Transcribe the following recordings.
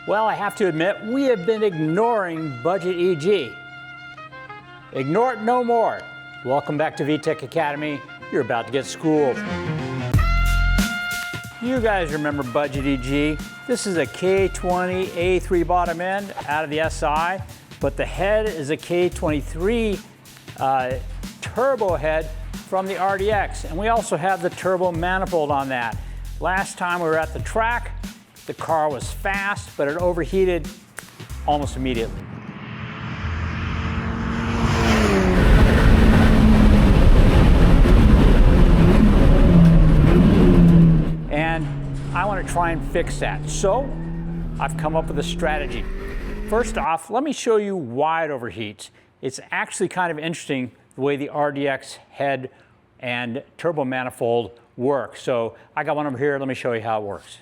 Well, I have to admit, we have been ignoring Bugdet EG. Ignore it no more. Welcome back to VTEC Academy. You're about to get schooled. You guys remember Bugdet EG. This is a K20 A3 bottom end out of the SI, but the head is a K23 turbo head from the RDX. And we also have the turbo manifold on that. Last time we were at the track, the car was fast, but it overheated almost immediately. And I want to try and fix that. So I've come up with a strategy. First off, let me show you why it overheats. It's actually kind of interesting the way the RDX head and turbo manifold work. So I got one over here. Let me show you how it works.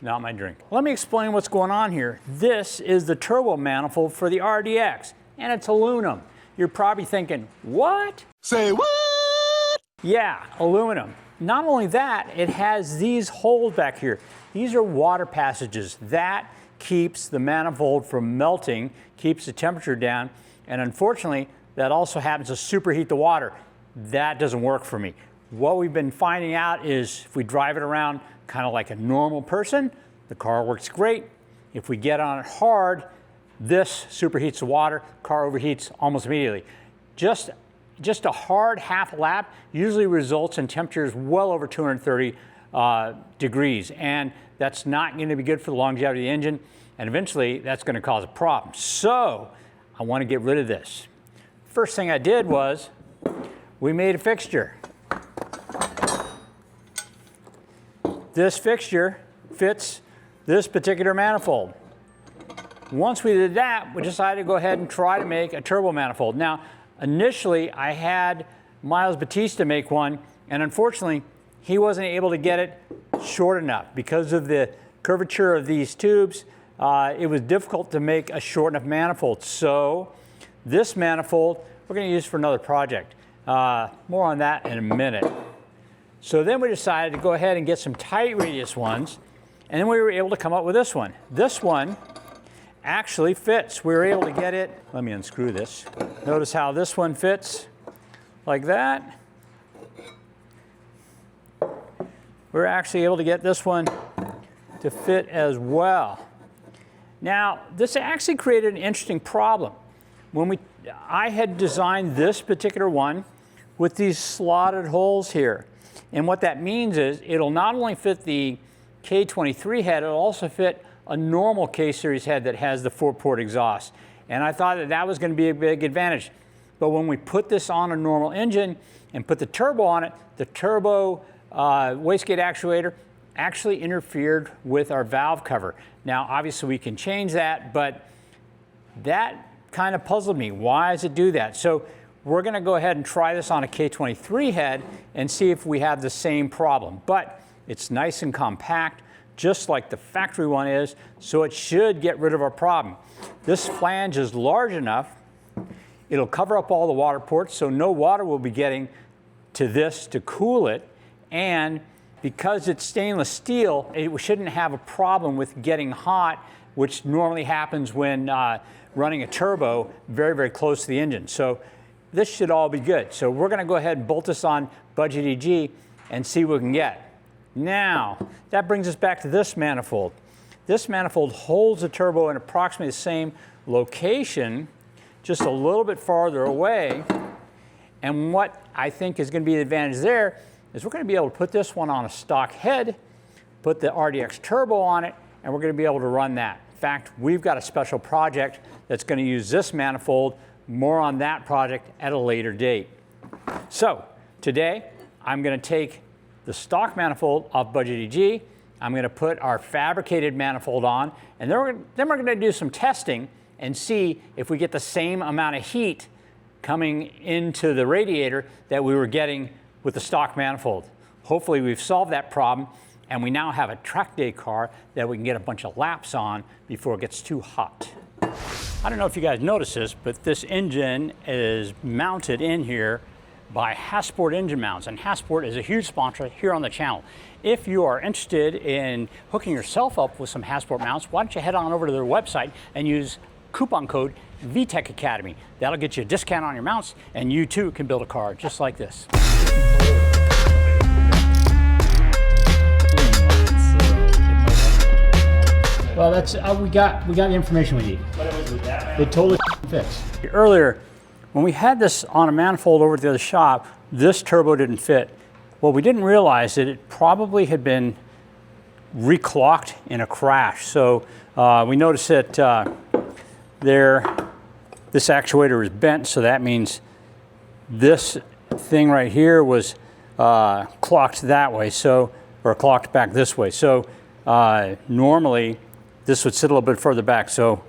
Not my drink. Let me explain what's going on here. This is the turbo manifold for the RDX, and it's aluminum. You're probably thinking, what? Say what? Yeah, aluminum. Not only that, it has these holes back here. These are water passages. That keeps the manifold from melting, keeps the temperature down, and unfortunately, that also happens to superheat the water. That doesn't work for me. What we've been finding out is if we drive it around kind of like a normal person, the car works great. If we get on it hard, this superheats the water, car overheats almost immediately. Just a hard half lap usually results in temperatures well over 230 degrees, and that's not going to be good for the longevity of the engine, and eventually that's going to cause a problem. So I want to get rid of this. First thing I did was we made a fixture. This fixture fits this particular manifold. Once we did that, we decided to go ahead and try to make a turbo manifold. Now, initially, I had Miles Batista make one, and unfortunately, he wasn't able to get it short enough. Because of the curvature of these tubes, it was difficult to make a short enough manifold. So this manifold, we're going to use for another project. More on that in a minute. So then we decided to go ahead and get some tight radius ones, and then we were able to come up with this one. This one actually fits. We were able to get it, let me unscrew this. Notice how this one fits like that. We're actually able to get this one to fit as well. Now, this actually created an interesting problem. I had designed this particular one with these slotted holes here. And what that means is it'll not only fit the K23 head, it'll also fit a normal K-series head that has the 4-port exhaust. And I thought that that was going to be a big advantage. But when we put this on a normal engine and put the turbo on it, the turbo wastegate actuator actually interfered with our valve cover. Now, obviously we can change that, but that kind of puzzled me. Why does it do that? So we're going to go ahead and try this on a K23 head and see if we have the same problem. But it's nice and compact, just like the factory one is, so it should get rid of our problem. This flange is large enough, it'll cover up all the water ports, so no water will be getting to this to cool it. And because it's stainless steel, it shouldn't have a problem with getting hot, which normally happens when running a turbo very, very close to the engine. So this should all be good. So we're going to go ahead and bolt this on Bugdet EG and see what we can get. Now, that brings us back to this manifold. This manifold holds the turbo in approximately the same location, just a little bit farther away. And what I think is going to be the advantage there is we're going to be able to put this one on a stock head, put the RDX turbo on it, and we're going to be able to run that. In fact, we've got a special project that's going to use this manifold. More on that project at a later date. So today, I'm going to take the stock manifold off Bugdet EG. I'm going to put our fabricated manifold on, and then we're going to do some testing and see if we get the same amount of heat coming into the radiator that we were getting with the stock manifold. Hopefully we've solved that problem, and we now have a track day car that we can get a bunch of laps on before it gets too hot. I don't know if you guys noticed this, but this engine is mounted in here by Hasport Engine Mounts, and Hasport is a huge sponsor here on the channel. If you are interested in hooking yourself up with some Hasport mounts, why don't you head on over to their website and use coupon code VTEC Academy. That'll get you a discount on your mounts, and you too can build a car just like this. Well, that's we got the information we need. It totally fits. Earlier, when we had this on a manifold over at the other shop, this turbo didn't fit. Well, we didn't realize that it probably had been reclocked in a crash. So we noticed that this actuator is bent, so that means this thing right here was clocked that way, or clocked back this way. So normally this would sit a little bit further back, so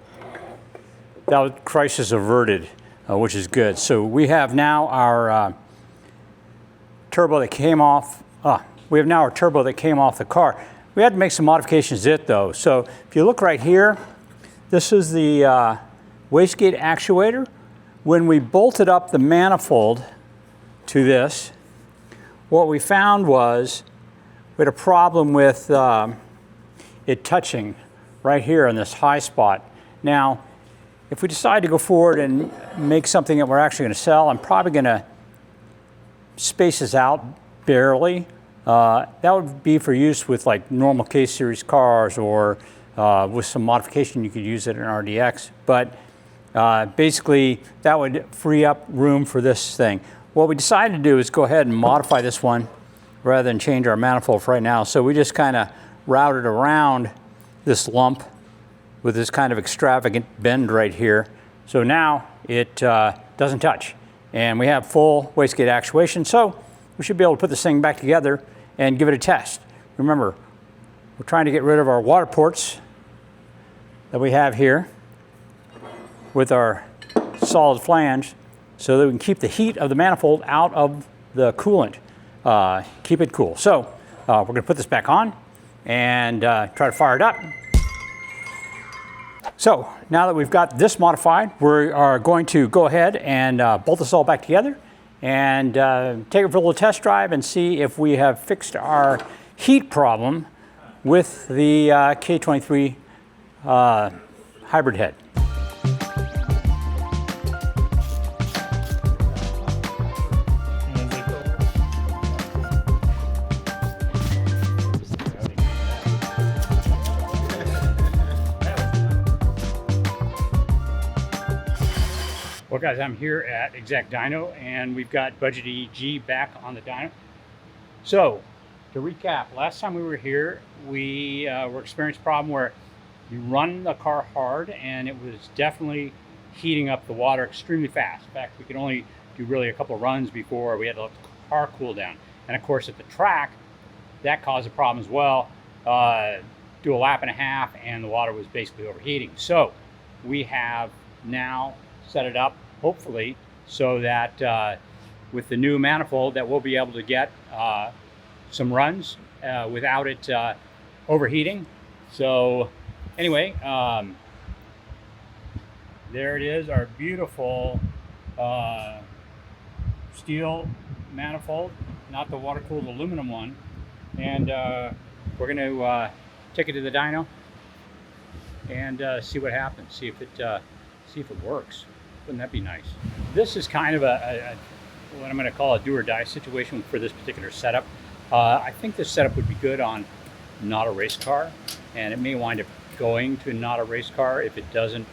that was crisis averted, which is good. So we have now our turbo that came off. We have now our turbo that came off the car. We had to make some modifications to it though. So if you look right here, this is the wastegate actuator. When we bolted up the manifold to this, what we found was we had a problem with it touching right here in this high spot. Now, if we decide to go forward and make something that we're actually going to sell, I'm probably going to space this out barely. That would be for use with like normal K series cars, or with some modification you could use it in RDX. But basically that would free up room for this thing. What we decided to do is go ahead and modify this one rather than change our manifold for right now. So we just kind of routed around this lump with this kind of extravagant bend right here. So now it doesn't touch. And we have full wastegate actuation, so we should be able to put this thing back together and give it a test. Remember, we're trying to get rid of our water ports that we have here with our solid flange so that we can keep the heat of the manifold out of the coolant, keep it cool. So we're gonna put this back on and try to fire it up. So now that we've got this modified, we are going to go ahead and bolt this all back together and take it for a little test drive and see if we have fixed our heat problem with the K23 hybrid head. Well guys, I'm here at Exact Dyno and we've got Bugdet EG back on the dyno. So to recap, last time we were here, we were experiencing a problem where you run the car hard and it was definitely heating up the water extremely fast. In fact, we could only do really a couple of runs before we had to let the car cool down. And of course at the track, that caused a problem as well. Do a lap and a half and the water was basically overheating. So we have now set it up, hopefully, so that with the new manifold that we'll be able to get some runs without it overheating. So anyway, there it is, our beautiful steel manifold, not the water-cooled aluminum one. And we're going to take it to the dyno and see what happens, see if it works. Wouldn't that be nice? This is kind of what I'm going to call a do or die situation for this particular setup. I think this setup would be good on not a race car, and it may wind up going to not a race car if it doesn't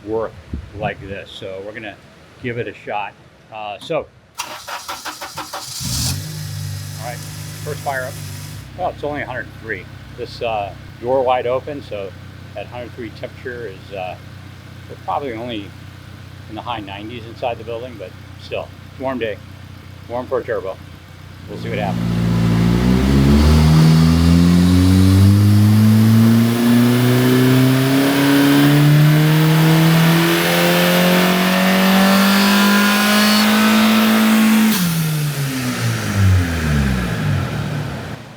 work like this. So we're going to give it a shot. All right, first fire up. Well, it's only 103. This door wide open, so at 103 temperature is we're probably only in the high 90s inside the building, but still, warm day, warm for a turbo. We'll see what happens.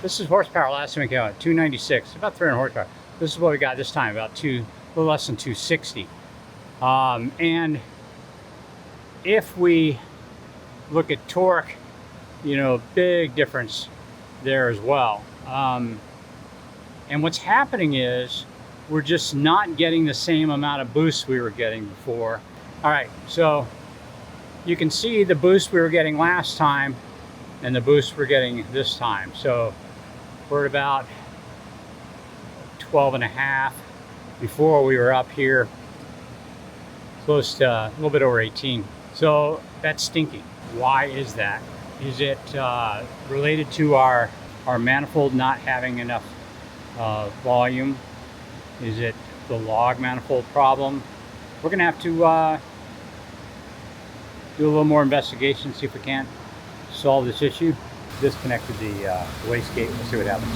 This is horsepower. Last time we came out, 296, about 300 horsepower. This is what we got this time, about a little less than 260. And if we look at torque, you know, big difference there as well. And what's happening is we're just not getting the same amount of boost we were getting before. All right, so you can see the boost we were getting last time and the boost we're getting this time. So we're at about 12.5. Before we were up here close to a little bit over 18. So that's stinky. Why is that? Is it related to our manifold not having enough volume? Is it the log manifold problem? We're gonna have to do a little more investigation, see if we can't solve this issue. Disconnected the wastegate. We'll see what happens.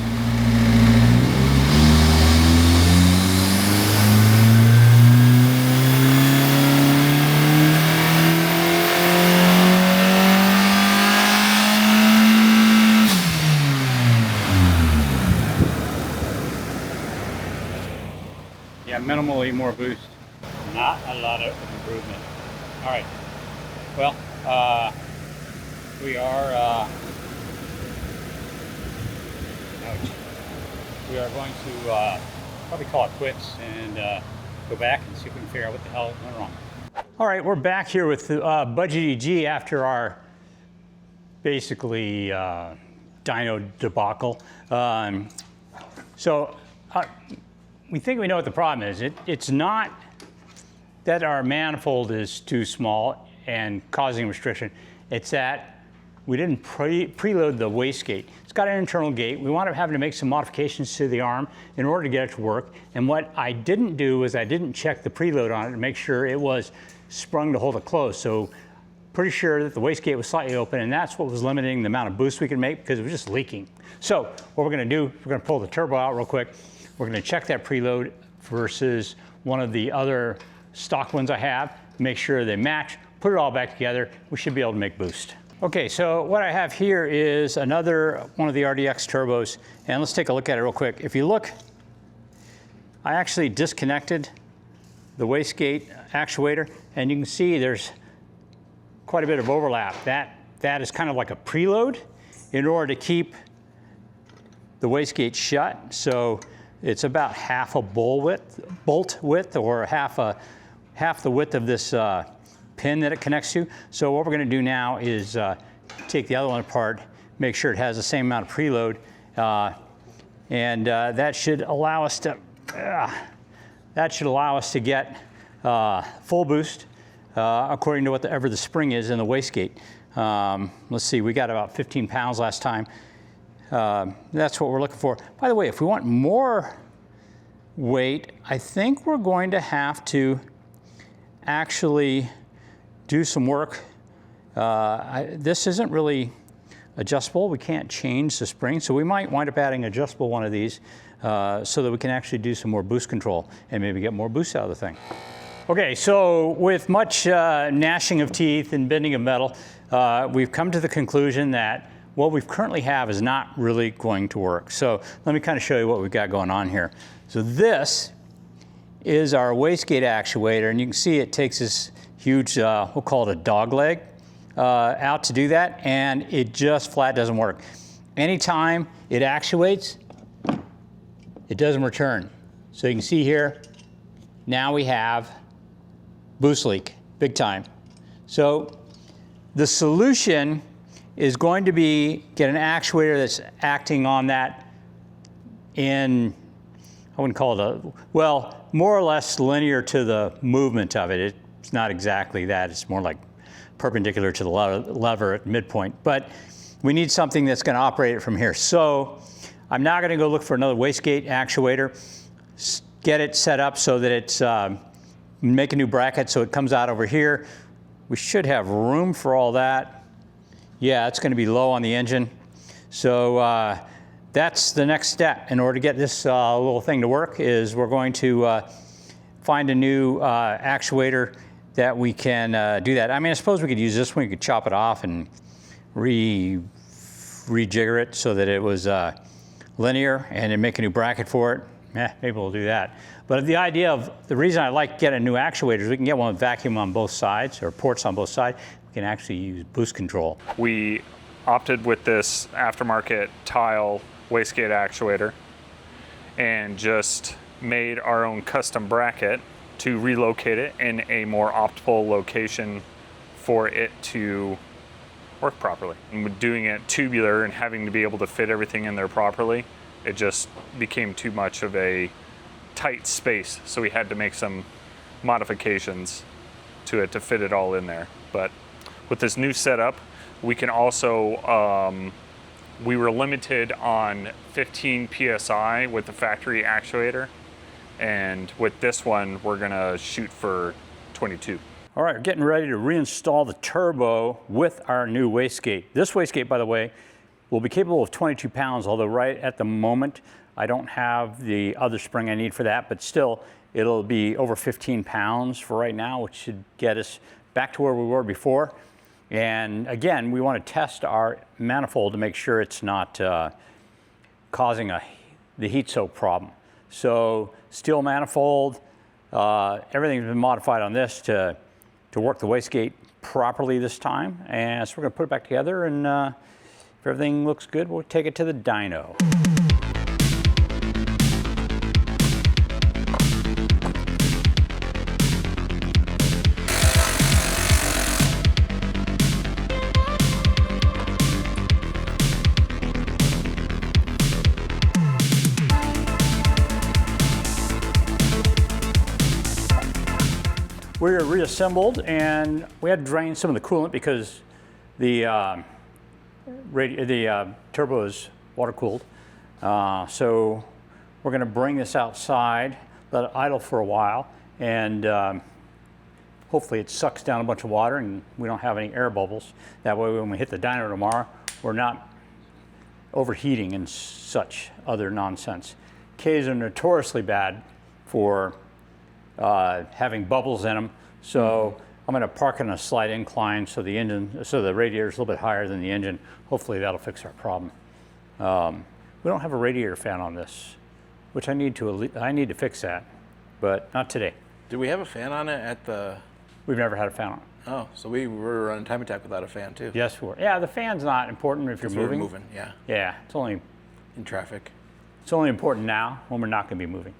Yeah, minimally more boost. Not a lot of improvement. All right. Well, we are going to probably call it quits and go back and see if we can figure out what the hell went wrong. All right, we're back here with Bugdet EG after our basically dyno debacle. We think we know what the problem is. It's not that our manifold is too small and causing restriction. It's that we didn't preload the wastegate. It's got an internal gate. We wound up having to make some modifications to the arm in order to get it to work. And what I didn't do is I didn't check the preload on it to make sure it was sprung to hold it closed. So pretty sure that the wastegate was slightly open, and that's what was limiting the amount of boost we could make because it was just leaking. So what we're gonna do, we're gonna pull the turbo out real quick. We're gonna check that preload versus one of the other stock ones I have, make sure they match, put it all back together. We should be able to make boost. Okay, so what I have here is another one of the RDX turbos, and let's take a look at it real quick. If you look, I actually disconnected the wastegate actuator, and you can see there's quite a bit of overlap. That is kind of like a preload in order to keep the wastegate shut. So it's about half a bolt width, or half the width of this pin that it connects to. So what we're going to do now is take the other one apart, make sure it has the same amount of preload, and that should allow us to get full boost according to whatever the spring is in the wastegate. Let's see, we got about 15 pounds last time. That's what we're looking for. By the way, if we want more weight, I think we're going to have to actually do some work. This isn't really adjustable. We can't change the spring, so we might wind up adding an adjustable one of these so that we can actually do some more boost control and maybe get more boost out of the thing. Okay, so with much gnashing of teeth and bending of metal, we've come to the conclusion that what we currently have is not really going to work. So let me kind of show you what we've got going on here. So this is our wastegate actuator, and you can see it takes this huge, we'll call it a dog leg, out to do that, and it just flat doesn't work. Anytime it actuates, it doesn't return. So you can see here, now we have boost leak, big time. So the solution is going to be get an actuator that's acting on that in, I wouldn't call it a, well, more or less linear to the movement of it. It's not exactly that, it's more like perpendicular to the lever at midpoint, but we need something that's gonna operate it from here. So I'm now gonna go look for another wastegate actuator, get it set up so that it's, make a new bracket so it comes out over here. We should have room for all that. Yeah, it's going to be low on the engine. So that's the next step. In order to get this little thing to work is we're going to find a new actuator that we can do that. I mean, I suppose we could use this one. We could chop it off and rejigger it so that it was linear and then make a new bracket for it. Maybe we'll do that. But the reason I like getting a new actuator is we can get one with vacuum on both sides, or ports on both sides. We can actually use boost control. We opted with this aftermarket tile wastegate actuator and just made our own custom bracket to relocate it in a more optimal location for it to work properly. And with doing it tubular and having to be able to fit everything in there properly, it just became too much of a tight space. So we had to make some modifications to it to fit it all in there. But with this new setup, we can also, we were limited on 15 PSI with the factory actuator. And with this one, we're gonna shoot for 22. All right, we're getting ready to reinstall the turbo with our new wastegate. This wastegate, by the way, will be capable of 22 pounds, although right at the moment, I don't have the other spring I need for that, but still, it'll be over 15 pounds for right now, which should get us back to where we were before. And again, we want to test our manifold to make sure it's not causing the heat soak problem. So steel manifold, everything's been modified on this to work the wastegate properly this time. And so we're gonna put it back together, and if everything looks good, we'll take it to the dyno. We were reassembled, and we had to drain some of the coolant because the turbo is water cooled. So we're going to bring this outside, let it idle for a while, and hopefully it sucks down a bunch of water and we don't have any air bubbles. That way when we hit the dyno tomorrow, we're not overheating and such other nonsense. Ks are notoriously bad for having bubbles in them, so I'm going to park on a slight incline so the radiator is a little bit higher than the engine. Hopefully that'll fix our problem. We don't have a radiator fan on this, which I need to fix that, but not today. Do we have a fan on it at the? We've never had a fan on it. Oh, so we were running time attack without a fan too. Yes, we were. Yeah, the fan's not important if you're moving. We're moving, yeah. Yeah, it's only in traffic. It's only important now when we're not going to be moving.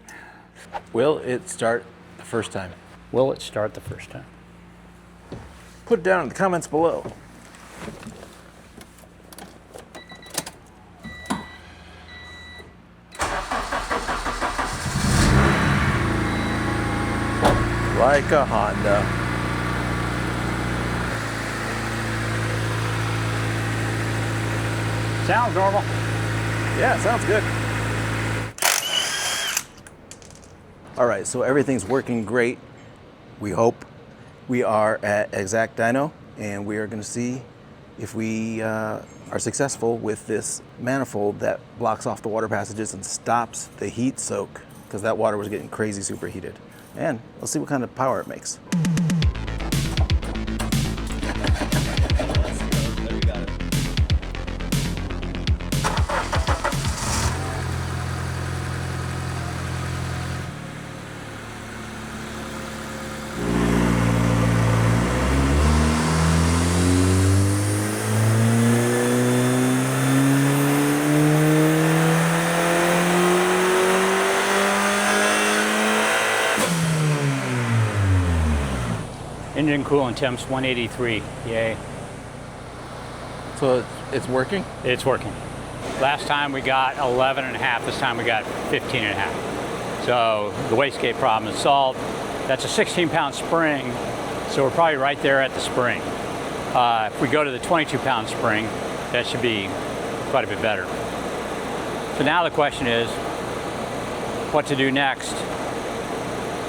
Will it start the first time? Will it start the first time? Put it down in the comments below. Like a Honda. Sounds normal. Yeah, sounds good. All right, so everything's working great. We hope. We are at Exact Dyno, and we are going to see if we are successful with this manifold that blocks off the water passages and stops the heat soak, because that water was getting crazy superheated. And let's see what kind of power it makes. Engine coolant temps 183, yay. So it's working? It's working. Last time we got 11 and a half, this time we got 15 and a half. So the wastegate problem is solved. That's a 16-pound spring, so we're probably right there at the spring. If we go to the 22-pound spring, that should be quite a bit better. So now the question is, what to do next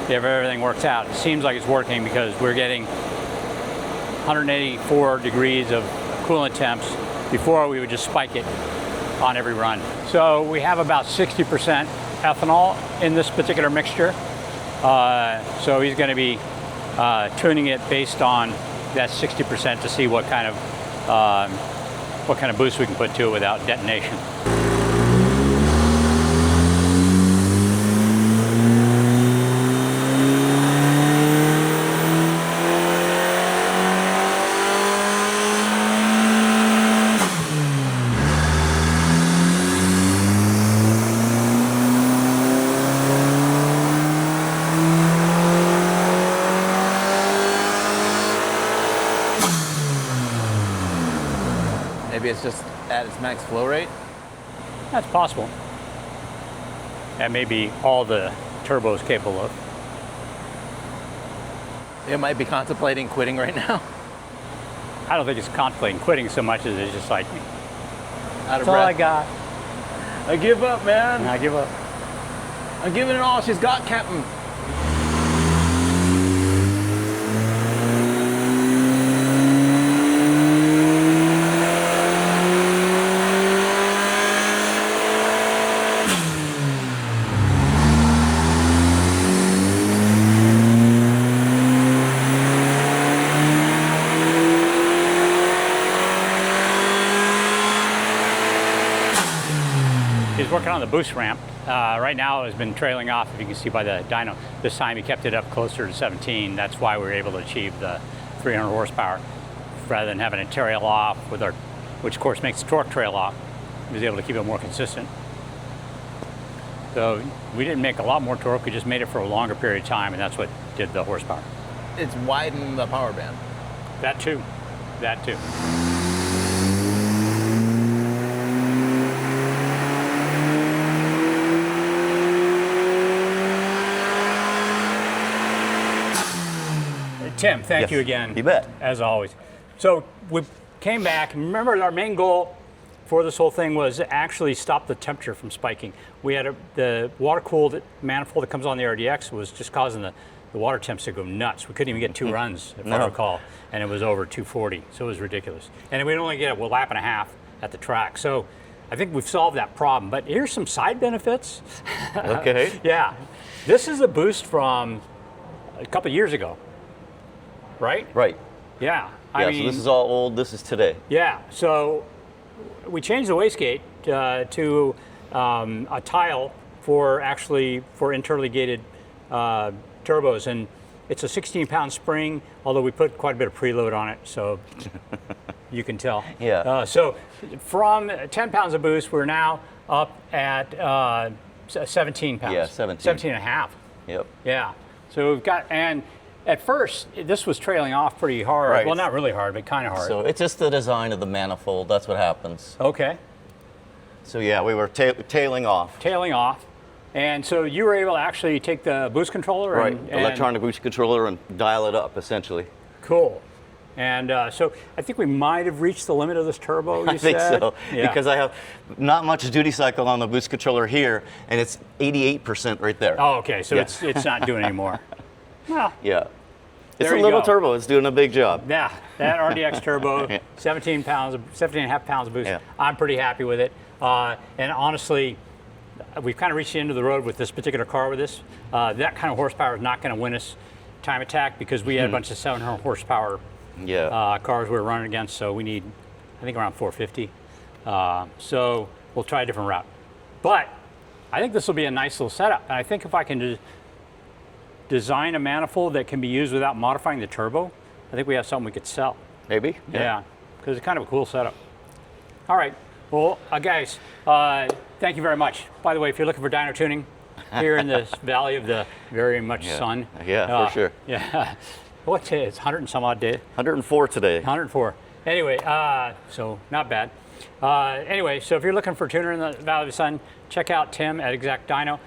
if everything works out. It seems like it's working because we're getting 184 degrees of coolant temps. Before we would just spike it on every run. So we have about 60% ethanol in this particular mixture. So he's going to be tuning it based on that 60% to see what kind of boost we can put to it without detonation. Maybe it's just at its max flow rate. That's possible. That may be all the turbo is capable of. It might be contemplating quitting right now. I don't think it's contemplating quitting so much as it's just like, Out of that's all I breath. got. I give up, man. I give up. I'm giving it all she's got, Captain. He's working on the boost ramp. Right now it has been trailing off, if you can see by the dyno. This time he kept it up closer to 17. That's why we were able to achieve the 300 horsepower rather than having it trail off with our, which of course makes the torque trail off. He was able to keep it more consistent. So we didn't make a lot more torque, we just made it for a longer period of time, and that's what did the horsepower. It's widened the power band. That too, that too. Tim, thank you again. You bet. As always. So we came back, and remember our main goal for this whole thing was to actually stop the temperature from spiking. We had the water-cooled manifold that comes on the RDX was just causing the water temps to go nuts. We couldn't even get 2 runs, if I recall, and it was over 240, so it was ridiculous. And we'd only get a lap and a half at the track. So I think we've solved that problem, but here's some side benefits. Okay. Yeah, this is a boost from a couple years ago. Right? Right. Yeah. Yeah, so this is all old, this is today. Yeah, so we changed the wastegate to a tile for internally gated turbos, and it's a 16-pound spring, although we put quite a bit of preload on it, so you can tell. Yeah. So from 10 pounds of boost, we're now up at 17 pounds. Yeah, 17. 17 and a half. Yep. Yeah. So we've got, and at first, this was trailing off pretty hard. Right. Well, not really hard, but kind of hard. So it's just the design of the manifold, that's what happens. Okay. So yeah, we were tailing off. Tailing off. And so you were able to actually take the boost controller Right, and electronic boost controller and dial it up, essentially. Cool. And so I think we might have reached the limit of this turbo, you I think said? so, Yeah. because I have not much duty cycle on the boost controller here, and it's 88% right there. Oh, okay, so Yeah. it's not doing anymore. Well, Yeah. It's There a you little go. turbo, it's doing a big job. yeah, that RDX turbo, Yeah. 17 and a half pounds of boost. Yeah. I'm pretty happy with it. And honestly, we've kind of reached the end of the road with this particular car with this. That kind of horsepower is not going to win us time attack because we had a bunch of 700 horsepower Yeah. cars we were running against, so we need, I think, around 450. So we'll try a different route. But I think this will be a nice little setup. And I think if I can design a manifold that can be used without modifying the turbo, I think we have something we could sell. Maybe? Yeah, because it's kind of a cool setup. All right, well, guys, thank you very much. By the way, if you're looking for dyno tuning here in this valley of the very much sun. Yeah, for sure. Yeah, what's it? It's 100 and some odd days. 104 today. 104. Anyway, so not bad. Anyway, so if you're looking for a tuner in the Valley of the Sun, check out Tim at Exact Dyno.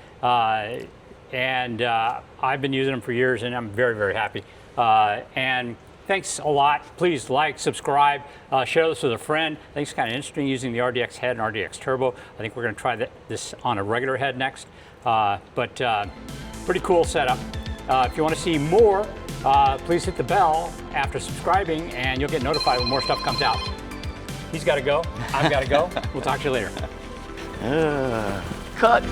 And I've been using them for years, and I'm very, very happy. And thanks a lot. Please like, subscribe, share this with a friend. I think it's kind of interesting using the RDX head and RDX turbo. I think we're going to try this on a regular head next. But pretty cool setup. If you want to see more, please hit the bell after subscribing, and you'll get notified when more stuff comes out. He's got to go. I've got to go. We'll talk to you later. Cut.